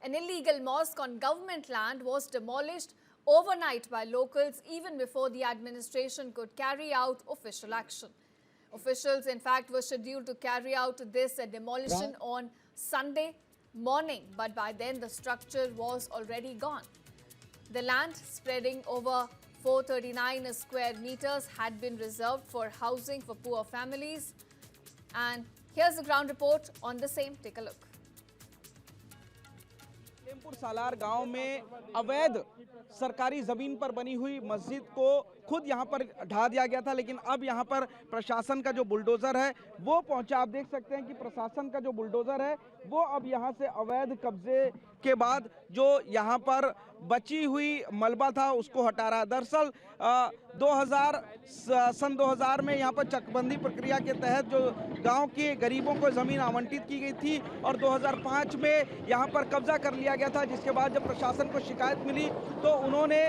An illegal mosque on government land was demolished overnight by locals even before the administration could carry out official action. Officials, in fact, were scheduled to carry out this demolition on Sunday morning, but by then the structure was already gone. The land, spreading over 439 square meters, had been reserved for housing for poor families. And here's the ground report on the same. Take a look. Salempur सालार गांव में अवैध सरकारी जमीन पर बनी हुई मस्जिद को खुद यहां पर ढा दिया गया था, लेकिन अब यहां पर प्रशासन का जो बुलडोजर है वो पहुंचा। आप देख सकते हैं कि प्रशासन का जो बुलडोजर है वो अब यहां से अवैध कब्जे के बाद जो यहां पर बची हुई मलबा था उसको हटा रहा है। दरअसल 2000 में यहां पर चकबंदी प्रक्रिया के तहत जो गांव के गरीबों को जमीन आवंटित की गई थी और 2005 में यहां पर कब्जा कर लिया गया था, जिसके बाद जब प्रशासन को शिकायत मिली तो उन्होंने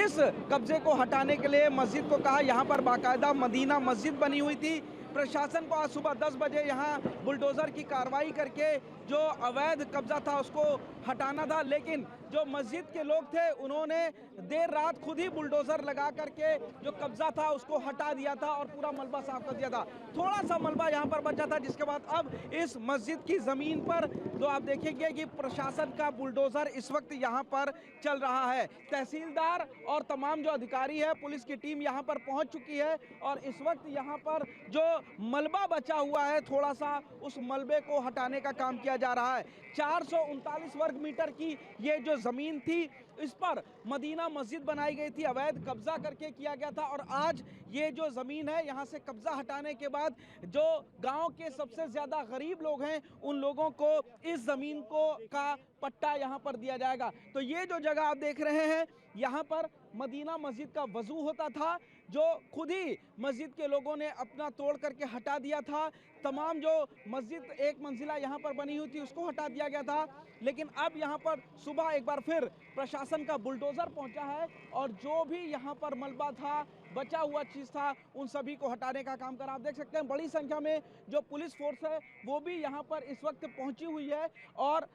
इस कब्जे को हटाने के लिए मस्जिद को कहा। यहां पर बाकायदा मदीना मस्जिद बनी हुई थी। प्रशासन को आज सुबह 10 बजे यहां बुलडोजर की कार्रवाई करके जो अवैध कब्जा था उसको हटाना था, लेकिन जो मस्जिद के लोग थे उन्होंने देर रात खुद ही बुलडोजर लगा करके जो कब्जा था उसको हटा दिया था और पूरा मलबा साफ कर दिया था। थोड़ा सा मलबा यहां पर बचा था, जिसके बाद अब इस मस्जिद की जमीन पर तो आप देखेंगे कि प्रशासन का बुलडोजर इस वक्त यहां पर चल रहा है। तहसीलदार और तमाम जो अधिकारी है, पुलिस की टीम यहां पर पहुंच चुकी है और इस वक्त यहां पर जो मलबा बचा हुआ है थोड़ा सा उस मलबे को हटाने का काम किया जा रहा है। 439 वर्ग मीटर की ये जो जमीन थी इस पर मदीना मस्जिद बनाई गई थी, अवैध कब्जा करके किया गया था और आज ये जो जमीन है यहाँ से कब्जा हटाने के बाद जो गांव के सबसे ज्यादा गरीब लोग हैं उन लोगों को इस जमीन को का पट्टा यहाँ पर दिया जाएगा। तो ये जो जगह आप देख रहे हैं यहाँ पर मदीना मस्जिद का वजू होता था, जो खुद ही मस्जिद के लोगों ने अपना तोड़ करके हटा दिया था। तमाम जो मस्जिद एक मंजिला यहाँ पर बनी हुई थी उसको हटा दिया गया था, लेकिन अब यहाँ पर सुबह एक बार फिर प्रशासन का बुलडोजर पहुँचा है और जो भी यहाँ पर मलबा था, बचा हुआ चीज़ था, उन सभी को हटाने का काम कर। आप देख सकते हैं बड़ी संख्या में जो पुलिस फोर्स है वो भी यहाँ पर इस वक्त पहुँची हुई है और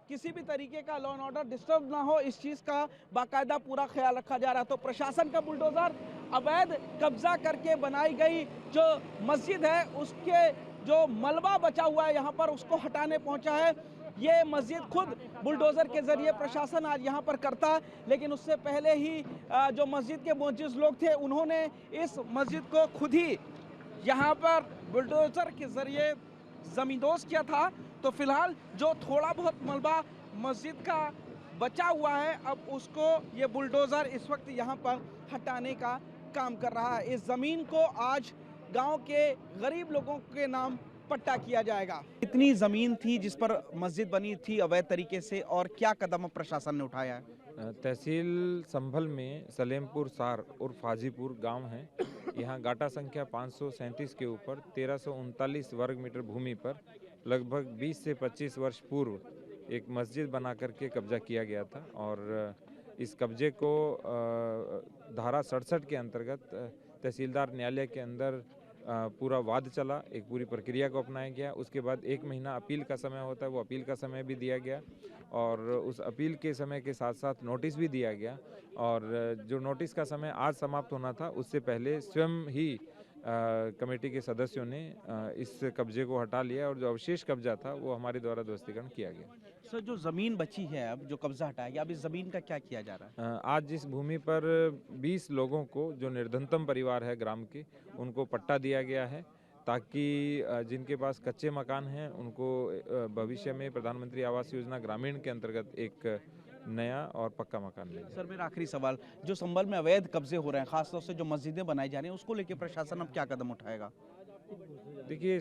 किसी भी तरीके का लॉ एंड ऑर्डर डिस्टर्ब ना हो इस चीज़ का बाकायदा पूरा ख्याल रखा जा रहा है। तो प्रशासन का बुलडोजर अवैध कब्जा करके बनाई गई जो मस्जिद है उसके जो मलबा बचा हुआ है यहाँ पर उसको हटाने पहुँचा है। ये मस्जिद खुद बुलडोजर के जरिए प्रशासन आज यहाँ पर करता, लेकिन उससे पहले ही जो मस्जिद के मोजिज़ लोग थे उन्होंने इस मस्जिद को खुद ही यहाँ पर बुलडोजर के जरिए ज़मींदोज़ किया था। तो फिलहाल जो थोड़ा बहुत मलबा मस्जिद का बचा हुआ है अब उसको ये बुलडोजर इस वक्त यहाँ पर हटाने का काम कर रहा है। इस ज़मीन को आज गांव के गरीब लोगों के नाम पट्टा किया जाएगा। कितनी जमीन थी जिस पर मस्जिद बनी थी अवैध तरीके से और क्या कदम प्रशासन ने उठाया है? तहसील संभल में सलेमपुर सार और फाजीपुर गांव है। यहाँ गाटा संख्या 537 के ऊपर 1339 वर्ग मीटर भूमि पर लगभग 20 से 25 वर्ष पूर्व एक मस्जिद बना करके कब्जा किया गया था और इस कब्जे को धारा 67 के अंतर्गत तहसीलदार न्यायालय के अंदर पूरा वाद चला, एक पूरी प्रक्रिया को अपनाया गया। उसके बाद 1 महीना अपील का समय होता है, वो अपील का समय भी दिया गया और उस अपील के समय के साथ साथ नोटिस भी दिया गया और जो नोटिस का समय आज समाप्त होना था उससे पहले स्वयं ही कमेटी के सदस्यों ने इस कब्जे को हटा लिया और जो अवशेष कब्जा था वो हमारे द्वारा ध्वस्तीकरण किया गया। सर, जो ज़मीन बची है अब जो कब्जा हटाया गया, अब इस ज़मीन का क्या किया जा रहा है? आज जिस भूमि पर 20 लोगों को जो निर्धनतम परिवार है ग्राम के उनको पट्टा दिया गया है ताकि जिनके पास कच्चे मकान हैं उनको भविष्य में प्रधानमंत्री आवास योजना ग्रामीण के अंतर्गत एक नया और पक्का मकान मिले। सर, मेरा आखिरी सवाल, जो संभल में अवैध कब्जे हो रहे हैं खासतौर से जो मस्जिदें बनाई जा रही हैं उसको लेकर प्रशासन अब क्या कदम उठाएगा? देखिए,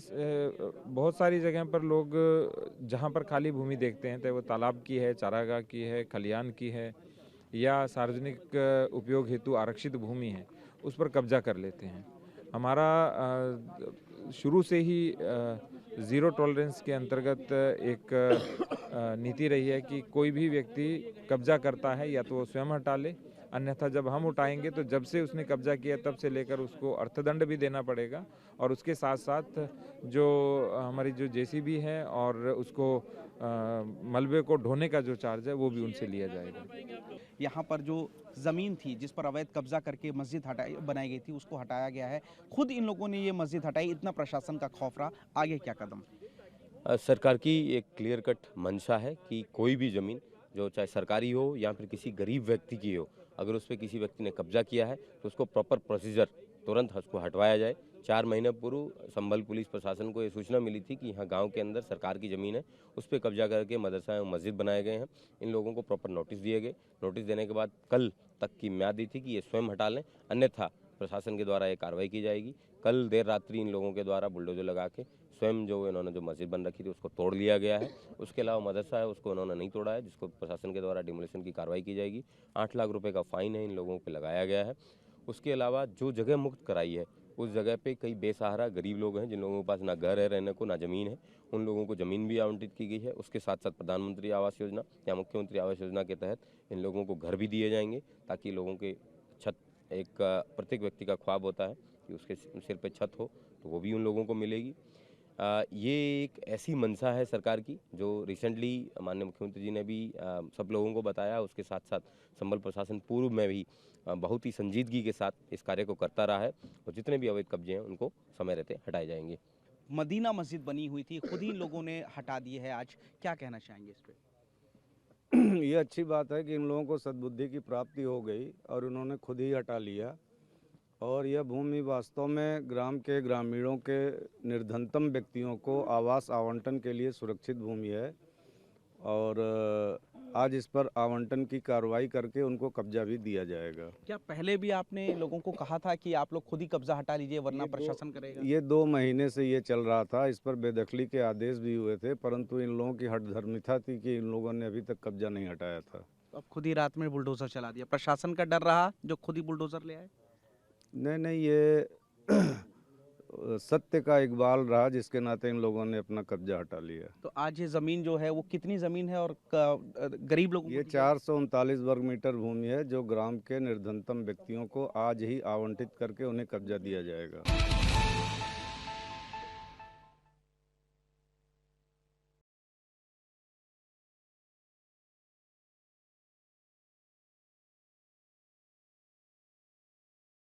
बहुत सारी जगह पर लोग जहाँ पर खाली भूमि देखते हैं, चाहे वो तालाब की है, चारागाह की है, खलियान की है या सार्वजनिक उपयोग हेतु आरक्षित भूमि है, उस पर कब्जा कर लेते हैं। हमारा शुरू से ही ज़ीरो टॉलरेंस के अंतर्गत एक नीति रही है कि कोई भी व्यक्ति कब्जा करता है या तो वो स्वयं हटा ले, अन्यथा जब हम उठाएंगे तो जब से उसने कब्जा किया तब से लेकर उसको अर्थदंड भी देना पड़ेगा, और उसके साथ साथ जो हमारी जो जेसीबी है और उसको मलबे को ढोने का जो चार्ज है वो भी उनसे लिया जाएगा। यहाँ पर जो ज़मीन थी जिस पर अवैध कब्जा करके मस्जिद बनाई गई थी उसको हटाया गया है। खुद इन लोगों ने ये मस्जिद हटाई, इतना प्रशासन का खौफ रहा, आगे क्या कदम? सरकार की एक क्लियर कट मंशा है कि कोई भी ज़मीन जो चाहे सरकारी हो या फिर किसी गरीब व्यक्ति की हो, अगर उस पर किसी व्यक्ति ने कब्जा किया है तो उसको प्रॉपर प्रोसीजर तुरंत उसको हटवाया जाए। 4 महीने पूर्व संभल पुलिस प्रशासन को ये सूचना मिली थी कि यहाँ गांव के अंदर सरकार की ज़मीन है, उस पर कब्जा करके मदरसा एवं मस्जिद बनाए गए हैं। इन लोगों को प्रॉपर नोटिस दिए गए। नोटिस देने के बाद कल तक की म्याद दी थी कि ये स्वयं हटा लें, अन्यथा प्रशासन के द्वारा ये कार्रवाई की जाएगी। कल देर रात्रि इन लोगों के द्वारा बुलडोजर लगा के स्वयं जो इन्होंने जो मस्जिद बन रखी थी उसको तोड़ लिया गया है। उसके अलावा मदरसा है उसको इन्होंने नहीं तोड़ा है, जिसको प्रशासन के द्वारा डिमोलिशन की कार्रवाई की जाएगी। 8 लाख रुपए का फाइन है इन लोगों पे लगाया गया है। उसके अलावा जो जगह मुक्त कराई है उस जगह पे कई बेसहारा गरीब लोग हैं जिन लोगों के पास ना घर है रहने को, ना ज़मीन है, उन लोगों को ज़मीन भी आवंटित की गई है। उसके साथ साथ प्रधानमंत्री आवास योजना या मुख्यमंत्री आवास योजना के तहत इन लोगों को घर भी दिए जाएंगे, ताकि लोगों के छत, एक प्रत्येक व्यक्ति का ख्वाब होता है कि उसके सिर पे छत हो, तो वो भी उन लोगों को मिलेगी। ये एक ऐसी मंशा है सरकार की जो रिसेंटली माननीय मुख्यमंत्री जी ने भी सब लोगों को बताया। उसके साथ साथ संभल प्रशासन पूर्व में भी बहुत ही संजीदगी के साथ इस कार्य को करता रहा है, और जितने भी अवैध कब्जे हैं उनको समय रहते हटाए जाएंगे। मदीना मस्जिद बनी हुई थी, खुद ही लोगों ने हटा दी है, आज क्या कहना चाहेंगे इस पे? ये अच्छी बात है कि इन लोगों को सद्बुद्धि की प्राप्ति हो गई और उन्होंने खुद ही हटा लिया, और यह भूमि वास्तव में ग्राम के ग्रामीणों के निर्धनतम व्यक्तियों को आवास आवंटन के लिए सुरक्षित भूमि है, और आज इस पर आवंटन की कार्रवाई करके उनको कब्जा भी दिया जाएगा। क्या पहले भी आपने लोगों को कहा था कि आप लोग खुद ही कब्जा हटा लीजिए वरना प्रशासन करेगा? ये 2 महीने से ये चल रहा था, इस पर बेदखली के आदेश भी हुए थे, परंतु इन लोगों की हठधर्मिता थी कि इन लोगों ने अभी तक कब्जा नहीं हटाया था। अब खुद ही रात में बुलडोजर चला दिया, प्रशासन का डर रहा जो खुद ही बुलडोजर ले आए? नहीं, ये सत्य का इकबाल रहा जिसके नाते इन लोगों ने अपना कब्जा हटा लिया। तो आज ये ज़मीन जो है वो कितनी ज़मीन है और गरीब लोगों को ये 439 वर्ग मीटर भूमि है जो ग्राम के निर्धनतम व्यक्तियों को आज ही आवंटित करके उन्हें कब्जा दिया जाएगा।